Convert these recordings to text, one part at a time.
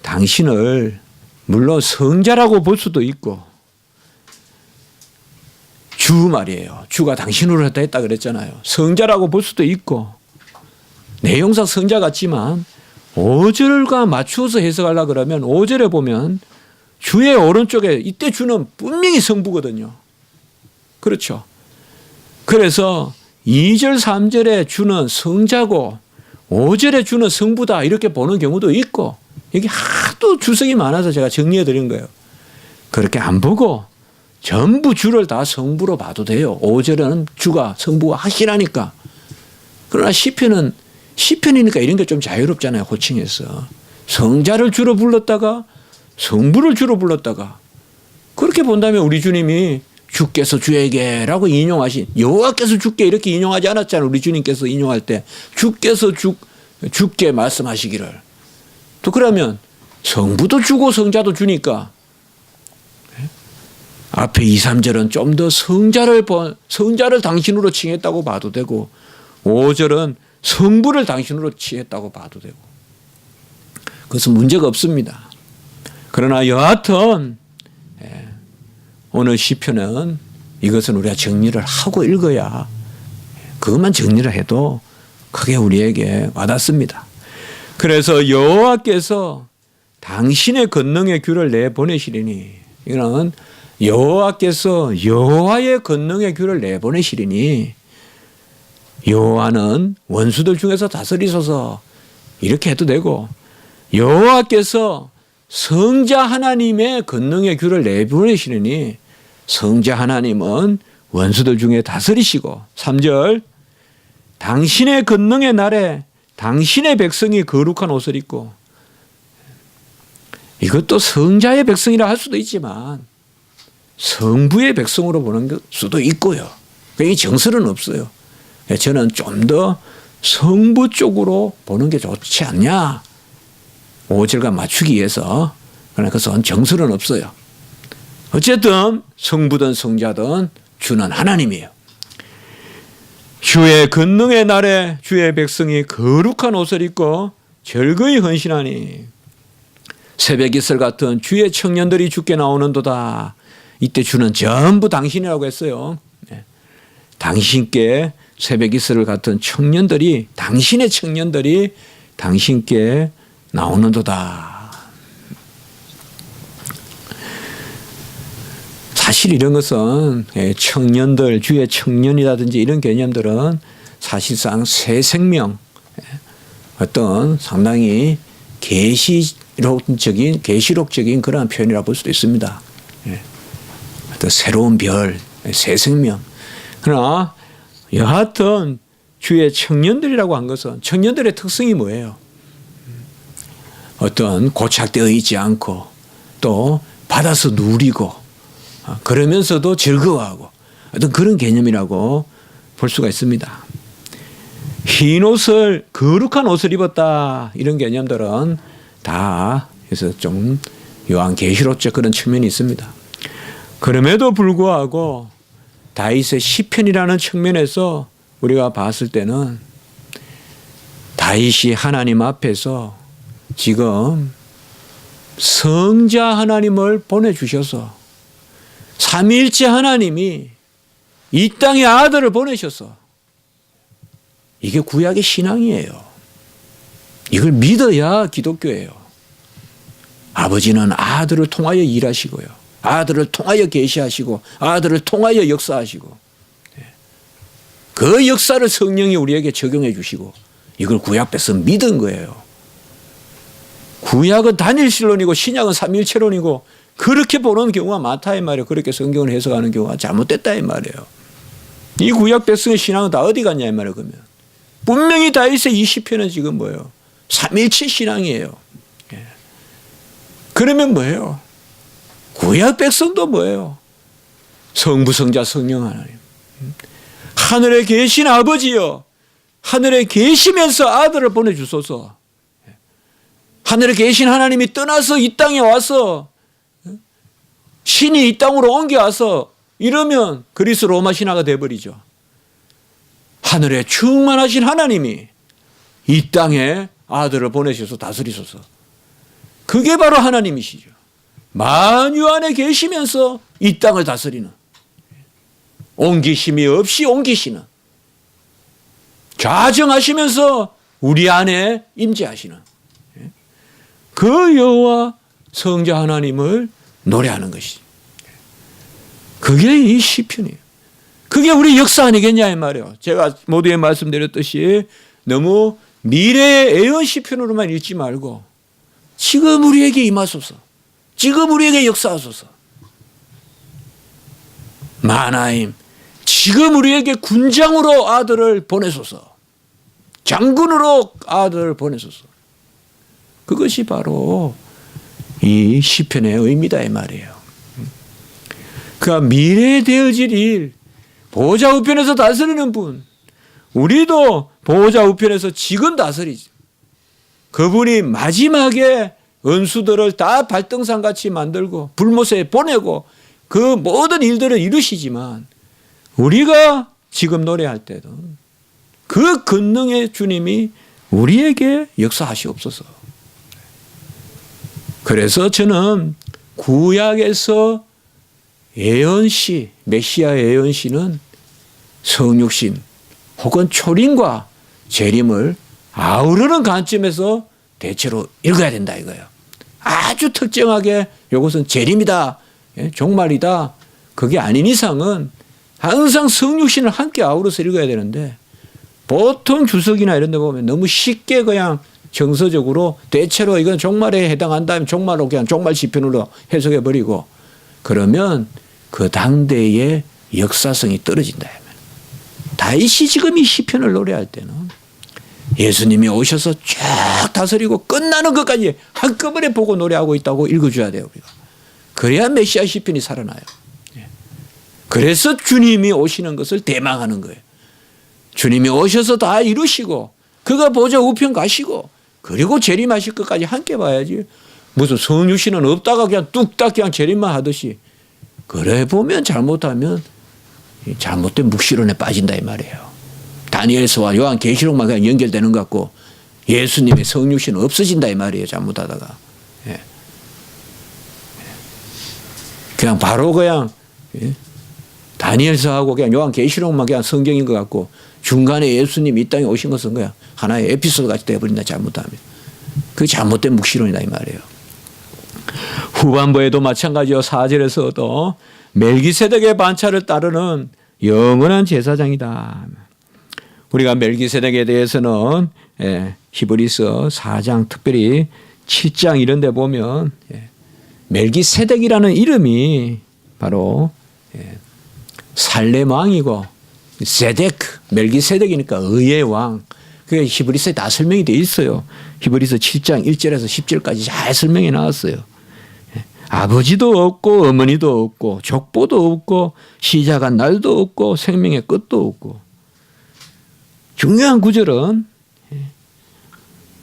당신을 물론 성자라고 볼 수도 있고, 주 말이에요. 주가 당신으로 했다 그랬잖아요. 성자라고 볼 수도 있고, 내용상 성자 같지만 5절과 맞추어서 해석하려고 그러면 5절에 보면 주의 오른쪽에, 이때 주는 분명히 성부거든요. 그렇죠. 그래서 2절, 3절에 주는 성자고 5절에 주는 성부다 이렇게 보는 경우도 있고, 이게 하도 주석이 많아서 제가 정리해 드린 거예요. 그렇게 안 보고 전부 주를 다 성부로 봐도 돼요. 5절에는 주가 성부가 확실하니까. 그러나 시편이니까 이런 게 좀 자유롭잖아요. 호칭에서. 성자를 주로 불렀다가 성부를 주로 불렀다가, 그렇게 본다면 우리 주님이 주께서 주에게라고 인용하신, 여호와께서 주께 이렇게 인용하지 않았잖아요. 우리 주님께서 인용할 때 주께서 주께 말씀하시기를. 또 그러면 성부도 주고 성자도 주니까 앞에 2, 3절은 좀 더 성자를 당신으로 칭했다고 봐도 되고, 5절은 성부를 당신으로 칭했다고 봐도 되고, 그것은 문제가 없습니다. 그러나 여하튼 오늘 시편은 이것은 우리가 정리를 하고 읽어야, 그것만 정리를 해도 크게 우리에게 와닿습니다. 그래서 여호와께서 당신의 권능의 규를 내보내시리니, 이거는 여호와께서 여호와의 권능의 규를 내보내시리니, 여호와는 원수들 중에서 다스리소서 이렇게 해도 되고, 여호와께서 성자 하나님의 권능의 규를 내보내시리니 성자 하나님은 원수들 중에 다스리시고, 3절 당신의 권능의 날에 당신의 백성이 거룩한 옷을 입고, 이것도 성자의 백성이라 할 수도 있지만 성부의 백성으로 보는 수도 있고요. 이 정설은 없어요. 저는 좀 더 성부 쪽으로 보는 게 좋지 않냐, 5절과 맞추기 위해서. 그러나 그것은 정설은 없어요. 어쨌든 성부든 성자든 주는 하나님이에요. 주의 권능의 날에 주의 백성이 거룩한 옷을 입고 절거히 헌신하니, 새벽 이슬 같은 주의 청년들이 주께 나오는도다. 이때 주는 전부 당신이라고 했어요. 당신께 새벽 이슬 같은 청년들이, 당신의 청년들이 당신께 나오는도다. 사실 이런 것은 청년들, 주의 청년이라든지 이런 개념들은 사실상 새 생명, 어떤 상당히 계시록적인 그런 표현이라고 볼 수도 있습니다. 어떤 새로운 별, 새 생명. 그러나 여하튼 주의 청년들이라고 한 것은, 청년들의 특성이 뭐예요? 어떤 고착되어 있지 않고 또 받아서 누리고 그러면서도 즐거워하고, 어떤 그런 개념이라고 볼 수가 있습니다. 흰 옷을, 거룩한 옷을 입었다, 이런 개념들은 다 그래서 좀 요한계시록적 그런 측면이 있습니다. 그럼에도 불구하고 다윗의 시편이라는 측면에서 우리가 봤을 때는 다윗이 하나님 앞에서 지금 성자 하나님을 보내주셔서, 삼위일체 하나님이 이 땅에 아들을 보내셔서, 이게 구약의 신앙이에요. 이걸 믿어야 기독교예요. 아버지는 아들을 통하여 일하시고요, 아들을 통하여 계시하시고, 아들을 통하여 역사하시고, 그 역사를 성령이 우리에게 적용해 주시고, 이걸 구약 백성 믿은 거예요. 구약은 단일신론이고 신약은 삼위일체론이고, 그렇게 보는 경우가 많다 이 말이에요. 그렇게 성경을 해석하는 경우가 잘못됐다 이 말이에요. 이 구약 백성의 신앙은 다 어디 갔냐 이 말이에요. 그러면 분명히 다윗의 이 시편은 지금 뭐예요? 삼위일체 신앙이에요. 그러면 뭐예요? 구약 백성도 뭐예요? 성부, 성자, 성령 하나님. 하늘에 계신 아버지여, 하늘에 계시면서 아들을 보내주소서. 하늘에 계신 하나님이 떠나서 이 땅에 와서, 신이 이 땅으로 옮겨와서 이러면 그리스 로마 신화가 되어버리죠. 하늘에 충만하신 하나님이 이 땅에 아들을 보내셔서 다스리소서. 그게 바로 하나님이시죠. 만유 안에 계시면서 이 땅을 다스리는, 옮기심이 없이 옮기시는, 좌정하시면서 우리 안에 임재하시는 그 여호와 성자 하나님을 노래하는 것이죠. 그게 이 시편이에요. 그게 우리 역사 아니겠냐 이 말이에요. 제가 모두에 말씀드렸듯이 너무 미래의 애언 시편으로만 읽지 말고 지금 우리에게 임하소서, 지금 우리에게 역사하소서. 마나임, 지금 우리에게 군장으로 아들을 보내소서, 장군으로 아들을 보내소서. 그것이 바로 이 시편의 의미다 이 말이에요. 그러니까 미래에 되어질 일, 보호자 우편에서 다스리는 분, 우리도 보호자 우편에서 지금 다스리죠. 그분이 마지막에 은수들을 다 발등상같이 만들고 불못에 보내고 그 모든 일들을 이루시지만 우리가 지금 노래할 때도 그 권능의 주님이 우리에게 역사하시옵소서. 그래서 저는 구약에서 예언시, 메시아 예언시는 성육신 혹은 초림과 재림을 아우르는 관점에서 대체로 읽어야 된다 이거예요. 아주 특정하게 이것은 재림이다, 종말이다, 그게 아닌 이상은 항상 성육신을 함께 아우러서 읽어야 되는데 보통 주석이나 이런 데 보면 너무 쉽게 그냥 정서적으로 대체로 이건 종말에 해당한다면 종말로 그냥 종말 시편으로 해석해 버리고 그러면 그 당대의 역사성이 떨어진다. 다윗이 지금 이 시편을 노래할 때는 예수님이 오셔서 쫙 다스리고 끝나는 것까지 한꺼번에 보고 노래하고 있다고 읽어줘야 돼요. 우리가. 그래야 메시아 시편이 살아나요. 그래서 주님이 오시는 것을 대망하는 거예요. 주님이 오셔서 다 이루시고 그가 보좌 우편 가시고 그리고 재림하실 것까지 함께 봐야지. 무슨 성육신은 없다가 그냥 뚝딱 그냥 재림만 하듯이 그래 보면 잘못하면 잘못된 묵시론에 빠진다 이 말이에요. 다니엘서와 요한계시록만 그냥 연결되는 것 같고 예수님의 성육신은 없어진다 이 말이에요. 잘못하다가. 그냥 바로 그냥 다니엘서하고 그냥 요한계시록만 그냥 성경인 것 같고 중간에 예수님이 이 땅에 오신 것은 그냥 하나의 에피소드 같이 되어버린다 잘못하면. 그게 잘못된 묵시론이다 이 말이에요. 후반부에도 마찬가지요. 4절에서도 멜기세덱의 반차를 따르는 영원한 제사장이다. 우리가 멜기세덱에 대해서는 히브리서 4장 특별히 7장 이런 데 보면 멜기세덱이라는 이름이 바로 살렘 왕이고 세데크, 멜기세덱이니까 의의 왕. 그게 히브리서에 다 설명이 되어 있어요. 히브리서 7장 1절에서 10절까지 잘 설명이 나왔어요. 아버지도 없고 어머니도 없고 족보도 없고 시작한 날도 없고 생명의 끝도 없고 중요한 구절은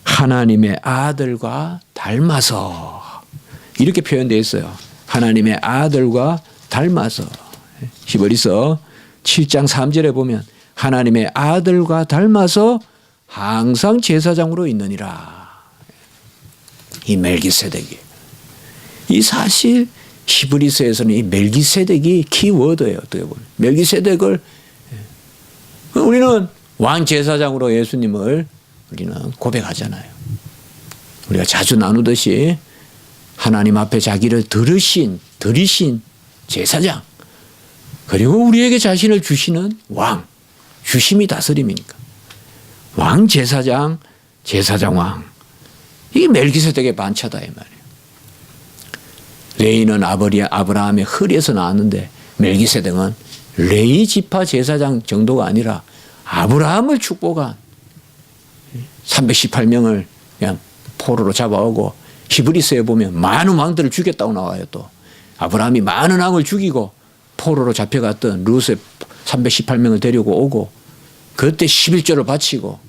하나님의 아들과 닮아서 이렇게 표현되어 있어요. 하나님의 아들과 닮아서 히브리서 7장 3절에 보면 하나님의 아들과 닮아서 항상 제사장으로 있느니라. 이 멜기세덱이. 이 사실 히브리서에서는 이 멜기세덱이 키워드예요. 어떻게 보면. 멜기세덱을 우리는 왕 제사장으로 예수님을 우리는 고백하잖아요. 우리가 자주 나누듯이 하나님 앞에 자기를 들이신 제사장 그리고 우리에게 자신을 주시는 왕, 주심이 다스림이니까. 왕 제사장, 제사장 왕. 이게 멜기세덱의 반차다 이 말이에요. 레이는 아브라함의 허리에서 나왔는데 멜기세덱은 레이 지파 제사장 정도가 아니라 아브라함을 축복한 318명을 그냥 포로로 잡아오고 히브리서에 보면 많은 왕들을 죽였다고 나와요. 또 아브라함이 많은 왕을 죽이고 포로로 잡혀갔던 룻의 318명을 데리고 오고 그때 11조를 바치고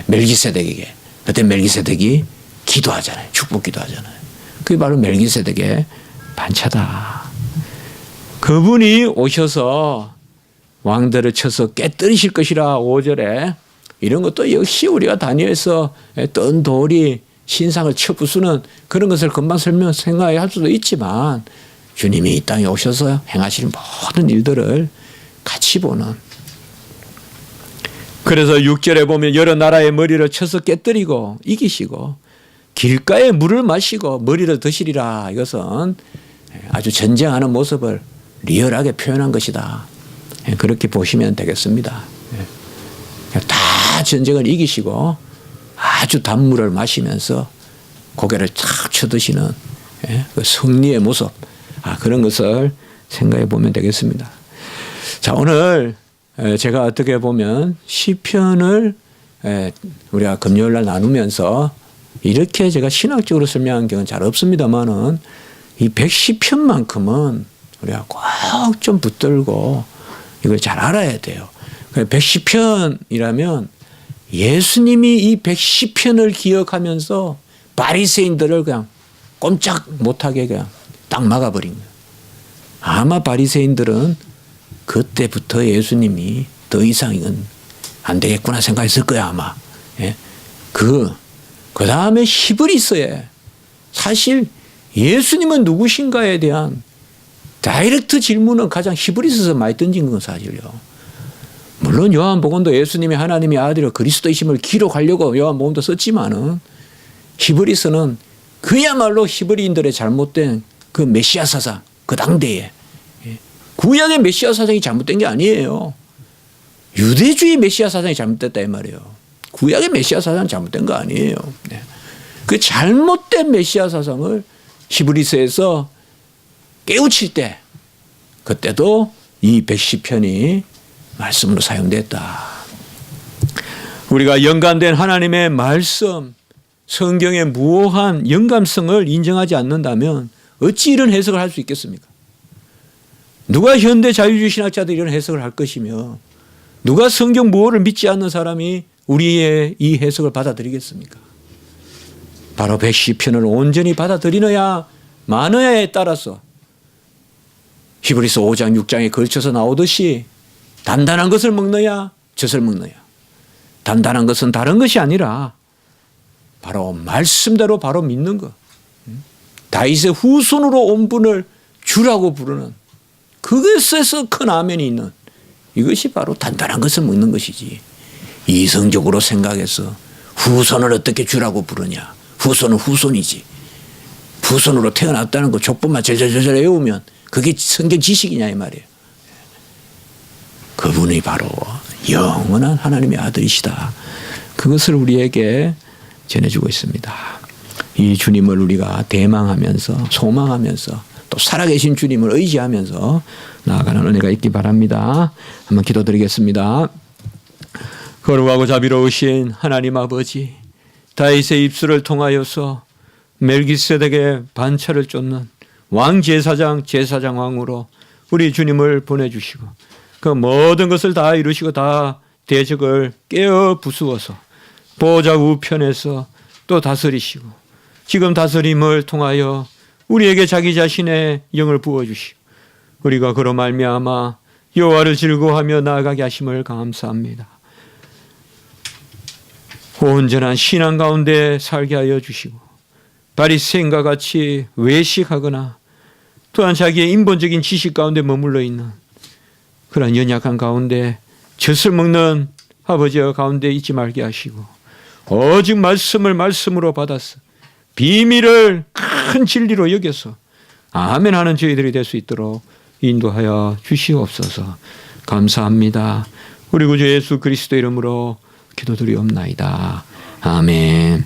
멜기세덱에게 그때 멜기세덱이 기도하잖아요. 축복 기도하잖아요. 그게 바로 멜기세덱의 반차다. 그분이 오셔서 왕들을 쳐서 깨뜨리실 것이라 5절에 이런 것도 역시 우리가 다니엘서 뜬 돌이 신상을 쳐부수는 그런 것을 금방 생각할 수도 있지만 주님이 이 땅에 오셔서 행하시는 모든 일들을 같이 보는. 그래서 6절에 보면 여러 나라의 머리를 쳐서 깨뜨리고 이기시고 길가에 물을 마시고 머리를 드시리라. 이것은 아주 전쟁하는 모습을 리얼하게 표현한 것이다. 그렇게 보시면 되겠습니다. 다 전쟁을 이기시고 아주 단물을 마시면서 고개를 탁 쳐드시는 그 승리의 모습, 그런 것을 생각해 보면 되겠습니다. 자, 오늘 제가 어떻게 보면 시편을 우리가 금요일 날 나누면서 이렇게 제가 신학적으로 설명한 경우는 잘 없습니다만은 이 110편만큼은 우리가 꼭 좀 붙들고 이걸 잘 알아야 돼요. 110편이라면 예수님이 이 110편을 기억하면서 바리새인들을 그냥 꼼짝 못하게 그냥 딱 막아버린 거예요. 아마 바리새인들은 그때부터 예수님이 더 이상 이건 안 되겠구나 생각했을 거야 아마. 그 다음에 히브리서에 사실 예수님은 누구신가에 대한 다이렉트 질문은 가장 히브리서에서 많이 던진 건 사실이요. 물론 요한복음도 예수님이 하나님의 아들이요 그리스도이심을 기록하려고 요한복음도 썼지만은 히브리서는 그야말로 히브리인들의 잘못된 그 메시아 사상, 그 당대에 구약의 메시아 사상이 잘못된 게 아니에요. 유대주의 메시아 사상이 잘못됐다 이 말이에요. 구약의 메시아 사상은 잘못된 거 아니에요. 그 잘못된 메시아 사상을 히브리서에서 깨우칠 때 그때도 이 110편이 말씀으로 사용됐다. 우리가 연관된 하나님의 말씀, 성경의 무오한 영감성을 인정하지 않는다면 어찌 이런 해석을 할 수 있겠습니까? 누가 현대 자유주의 신학자들이 이런 해석을 할 것이며 누가 성경 무오를 믿지 않는 사람이 우리의 이 해석을 받아들이겠습니까? 바로 110편을 온전히 받아들이느냐 마느냐에 따라서 히브리서 5장 6장에 걸쳐서 나오듯이 단단한 것을 먹느냐 젖을 먹느냐. 단단한 것은 다른 것이 아니라 바로 말씀대로 바로 믿는 것. 다윗의 후손으로 온 분을 주라고 부르는 그것에서 큰 아멘이 있는 이것이 바로 단단한 것을 먹는 것이지. 이성적으로 생각해서 후손을 어떻게 주라고 부르냐. 후손은 후손이지. 후손으로 태어났다는 거 족보만 절절절절 외우면 그게 성경 지식이냐 이 말이에요. 그분이 바로 영원한 하나님의 아들이시다. 그것을 우리에게 전해주고 있습니다. 이 주님을 우리가 대망하면서 소망하면서 또 살아계신 주님을 의지하면서 나아가는 은혜가 있기 바랍니다. 한번 기도드리겠습니다. 거룩하고 자비로우신 하나님 아버지, 다윗의 입술을 통하여서 멜기세덱의 반차를 쫓는 왕제사장 제사장 왕으로 우리 주님을 보내주시고 그 모든 것을 다 이루시고 다 대적을 깨어 부수어서 보좌 우편에서 또 다스리시고 지금 다스림을 통하여 우리에게 자기 자신의 영을 부어주시고 우리가 그로 말미암아 여호와를 즐거워하며 나아가게 하심을 감사합니다. 온전한 신앙 가운데 살게 하여 주시고 바리새인과 같이 외식하거나 또한 자기의 인본적인 지식 가운데 머물러 있는 그런 연약한 가운데 젖을 먹는 아버지와 가운데 있지 말게 하시고 오직 말씀을 말씀으로 받아서 비밀을 큰 진리로 여겨서 아멘 하는 저희들이 될 수 있도록 인도하여 주시옵소서. 감사합니다. 우리 구주 예수 그리스도 이름으로 기도드리옵나이다. 아멘.